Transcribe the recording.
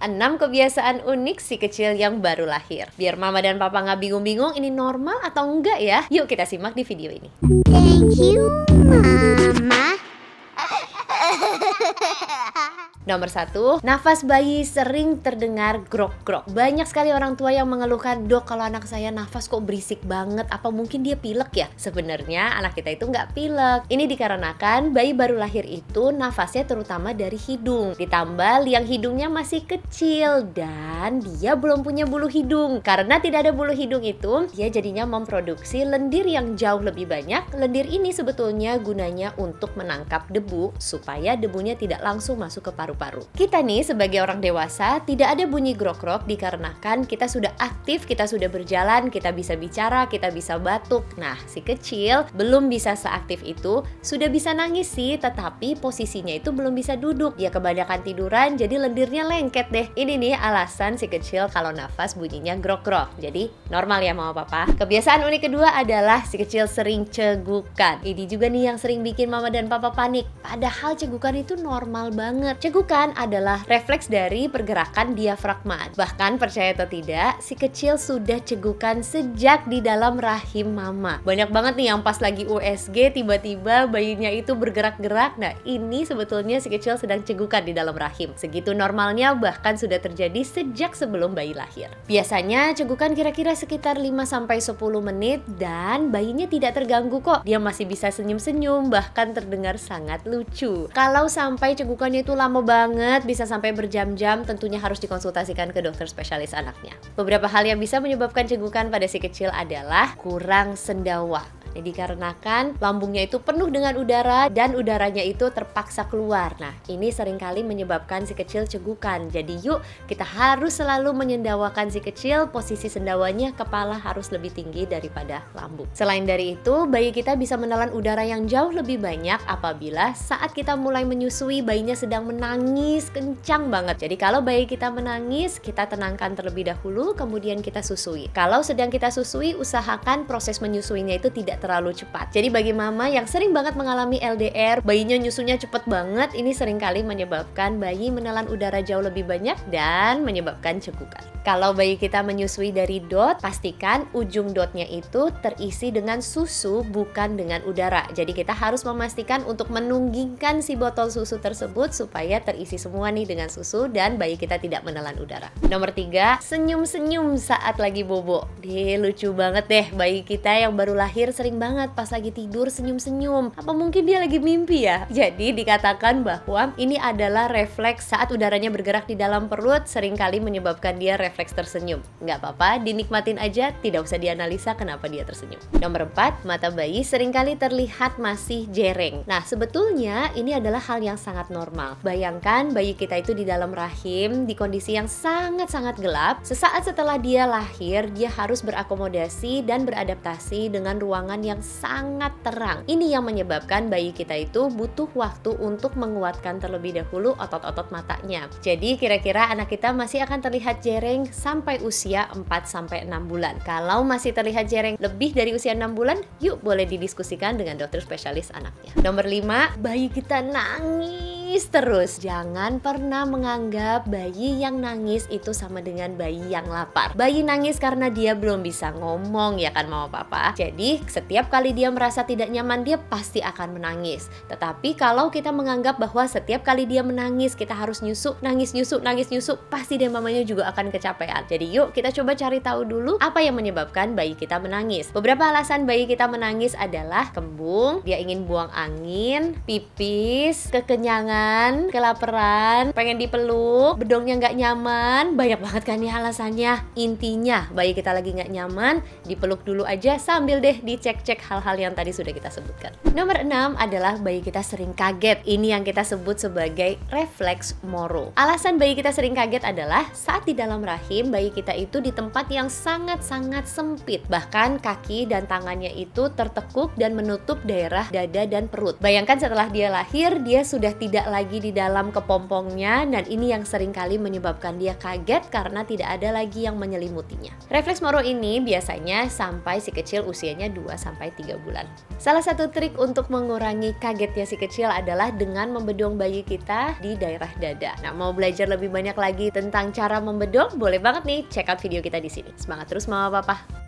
6 kebiasaan unik si kecil yang baru lahir. Biar mama dan papa nggak bingung-bingung ini normal atau enggak ya? Yuk kita simak di video ini. Thank you, Mama. Nomor 1, nafas bayi sering terdengar grok-grok. Banyak sekali orang tua yang mengeluhkan, "Dok, kalau anak saya nafas kok berisik banget, apa mungkin dia pilek ya?" Sebenarnya anak kita itu nggak pilek. Ini dikarenakan bayi baru lahir itu nafasnya terutama dari hidung. Ditambah liang hidungnya masih kecil dan dia belum punya bulu hidung. Karena tidak ada bulu hidung itu, dia jadinya memproduksi lendir yang jauh lebih banyak. Lendir ini sebetulnya gunanya untuk menangkap debu supaya debunya tidak langsung masuk ke paru-paru. Kita nih sebagai orang dewasa tidak ada bunyi grok-grok dikarenakan kita sudah aktif, kita sudah berjalan, kita bisa bicara, kita bisa batuk. Nah, si kecil belum bisa seaktif itu, sudah bisa nangis sih, tetapi posisinya itu belum bisa duduk. Dia kebanyakan tiduran, jadi lendirnya lengket deh. Ini nih alasan si kecil kalau nafas bunyinya grok-grok. Jadi normal ya mama papa. Kebiasaan unik kedua adalah si kecil sering cegukan. Ini juga nih yang sering bikin mama dan papa panik. Padahal cegukan itu normal banget. Cegukan adalah refleks dari pergerakan diafragma. Bahkan percaya atau tidak, si kecil sudah cegukan sejak di dalam rahim mama. Banyak banget nih yang pas lagi USG tiba-tiba bayinya itu bergerak-gerak. Nah, ini sebetulnya si kecil sedang cegukan di dalam rahim. Segitu normalnya bahkan sudah terjadi sejak sebelum bayi lahir. Biasanya cegukan kira-kira sekitar 5-10 menit dan bayinya tidak terganggu kok. Dia masih bisa senyum-senyum, bahkan terdengar sangat lucu. Kalau sampai cegukannya itu lama banget, bisa sampai berjam-jam, tentunya harus dikonsultasikan ke dokter spesialis anaknya. Beberapa hal yang bisa menyebabkan cegukan pada si kecil adalah kurang sendawa. Ini dikarenakan lambungnya itu penuh dengan udara dan udaranya itu terpaksa keluar. Nah, ini seringkali menyebabkan si kecil cegukan. Jadi yuk kita harus selalu menyendawakan si kecil, posisi sendawanya kepala harus lebih tinggi daripada lambung. Selain dari itu, bayi kita bisa menelan udara yang jauh lebih banyak apabila saat kita mulai menyusui bayinya sedang menangis kencang banget. Jadi kalau bayi kita menangis, kita tenangkan terlebih dahulu, kemudian kita susui. Kalau sedang kita susui, usahakan proses menyusuinya itu tidak terlalu cepat. Jadi bagi mama yang sering banget mengalami LDR, bayinya nyusunya cepet banget, ini seringkali menyebabkan bayi menelan udara jauh lebih banyak dan menyebabkan cegukan. Kalau bayi kita menyusui dari dot, pastikan ujung dotnya itu terisi dengan susu bukan dengan udara. Jadi kita harus memastikan untuk menunggingkan si botol susu tersebut supaya terisi semua nih dengan susu dan bayi kita tidak menelan udara. Nomor 3, senyum-senyum saat lagi bobo. Lucu banget deh, bayi kita yang baru lahir sering banget pas lagi tidur senyum-senyum. Apa mungkin dia lagi mimpi ya? Jadi dikatakan bahwa ini adalah refleks saat udaranya bergerak di dalam perut seringkali menyebabkan dia refleks tersenyum. Nggak apa-apa, dinikmatin aja, tidak usah dianalisa kenapa dia tersenyum. Nomor 4, mata bayi seringkali terlihat masih jereng. Nah, sebetulnya ini adalah hal yang sangat normal. Bayangkan bayi kita itu di dalam rahim di kondisi yang sangat-sangat gelap. Sesaat setelah dia lahir, dia harus berakomodasi dan beradaptasi dengan ruangan yang sangat terang. Ini yang menyebabkan bayi kita itu butuh waktu untuk menguatkan terlebih dahulu otot-otot matanya. Jadi kira-kira anak kita masih akan terlihat jereng sampai usia 4-6 bulan. Kalau masih terlihat jereng lebih dari usia 6 bulan, yuk boleh didiskusikan dengan dokter spesialis anaknya. Nomor 5, bayi kita nangis terus. Jangan pernah menganggap bayi yang nangis itu sama dengan bayi yang lapar. Bayi nangis karena dia belum bisa ngomong ya kan mama papa. Jadi setiap kali dia merasa tidak nyaman, dia pasti akan menangis. Tetapi kalau kita menganggap bahwa setiap kali dia menangis kita harus nyusu, nangis nyusu, pasti dia mamanya juga akan kecapean. Jadi yuk kita coba cari tahu dulu apa yang menyebabkan bayi kita menangis. Beberapa alasan bayi kita menangis adalah kembung, dia ingin buang angin, pipis, kekenyangan, kelaparan, pengen dipeluk, bedongnya nggak nyaman. Banyak banget kan ya alasannya. Intinya bayi kita lagi nggak nyaman, dipeluk dulu aja sambil deh dicek-cek hal-hal yang tadi sudah kita sebutkan. Nomor 6 adalah bayi kita sering kaget. Ini yang kita sebut sebagai refleks Moro. Alasan bayi kita sering kaget adalah saat di dalam rahim bayi kita itu di tempat yang sangat-sangat sempit. Bahkan kaki dan tangannya itu tertekuk dan menutup daerah dada dan perut. Bayangkan setelah dia lahir, dia sudah tidak lagi di dalam kepompongnya, dan ini yang seringkali menyebabkan dia kaget karena tidak ada lagi yang menyelimutinya. Refleks moro ini biasanya sampai si kecil usianya 2-3 bulan. Salah satu trik untuk mengurangi kagetnya si kecil adalah dengan membedong bayi kita di daerah dada. Nah, mau belajar lebih banyak lagi tentang cara membedong, boleh banget nih check out video kita di sini. Semangat terus Mama Papa.